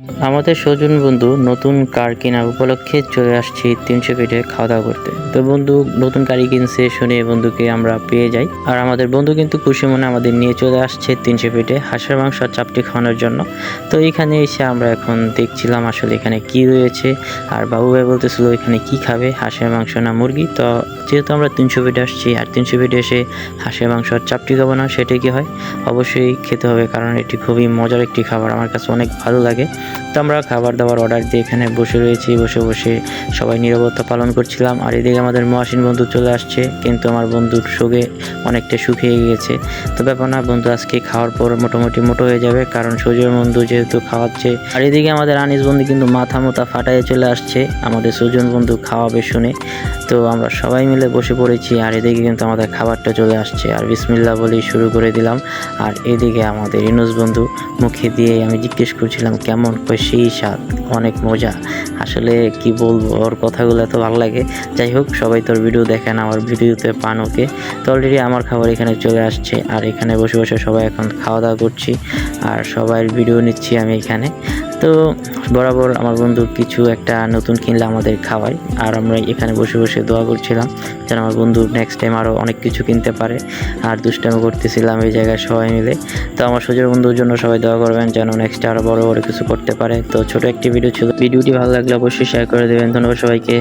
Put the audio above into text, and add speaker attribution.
Speaker 1: আমাদের সজন বন্ধু নতুন কার কেনার উপলক্ষে চলে আসছি 300 ফিটে খাওয়া দাওয়া করতে। তো বন্ধু নতুন গাড়ি কিনছে শুনে বন্ধুকে আমরা পেয়ে যাই, আর আমাদের বন্ধু কিন্তু খুশি মনে আমাদের নিয়ে চলে আসছে 300 ফিটে হাঁসের মাংস আর চাপটি খাওয়ানোর জন্য। তো এখানে এসে আমরা এখন দেখছিলাম আসলে এখানে কি রয়েছে, আর বাবু ভাই বলতেছিল এখানে কি খাবে, হাঁসের মাংস না মুরগি। তো যেহেতু আমরা 300 ফিটে আসছি আর 300 ফিটে এসে হাঁসের মাংস আর চাপটি খাবো না, সেটাই কি হয়, অবশ্যই খেতে হবে, কারণ এটি খুবই মজার একটি খাবার, আমার কাছে অনেক ভালো লাগে। তো আমরা খাবার দাবার অর্ডার দিয়ে এখানে বসে রয়েছি, বসে বসে সবাই নীরবতা পালন করছিলাম। আর এদিকে আমাদের মহাসীন বন্ধু চলে আসছে, কিন্তু আমার বন্ধুর শোকে অনেকটা শুকিয়ে গিয়েছে। তো ব্যাপার না, বন্ধু আজকে খাওয়ার পর মোটামুটি মোটো হয়ে যাবে, কারণ সুজয় বন্ধু যেহেতু খাওয়াচ্ছে। আর এদিকে আমাদের আনিস বন্ধু কিন্তু মাথা মোতা ফাটাইয়ে চলে আসছে আমাদের সুজন বন্ধু খাওয়াবে শুনে। তো আমরা সবাই মিলে বসে পড়েছি, আর এদিকে কিন্তু আমাদের খাবারটা চলে আসছে, আর বিসমিল্লাহ বলেই শুরু করে দিলাম। আর এদিকে আমাদের ইনুস বন্ধু মুখে দিয়ে আমি জিজ্ঞেস করছিলাম কেমন, সেই স্বাদ, অনেক মজা। আসলে কি বলবো, ওর কথাগুলো এত ভালো লাগে। যাই হোক, সবাই তোর ভিডিও দেখেন, আমার ভিডিওতে পান ওকে। তো অলরেডি আমার খাবার এখানে চলে আসছে, আর এখানে বসে বসে সবাই এখন খাওয়া দাওয়া করছি, আর সবার ভিডিও নিচ্ছি আমি এখানে। তো বরাবর আমার বন্ধু কিছু একটা নতুন কিনলে আমাদের খাওয়ায়, আর আমরা এখানে বসে বসে দোয়া করছিলাম যেন আমার বন্ধু নেক্সট টাইম আরও অনেক কিছু কিনতে পারে। আর দুষ্টামি করতেছিলাম এই জায়গায় সবাই মিলে। তো আমার সুজয় বন্ধুর জন্য সবাই দোয়া করবেন যেন নেক্সট আরও বড় বড় কিছু করতে পারে। তো ছোট একটি ভিডিও ছিল, ভিডিওটি ভালো লাগলে অবশ্যই শেয়ার করে দেবেন। ধন্যবাদ সবাইকে।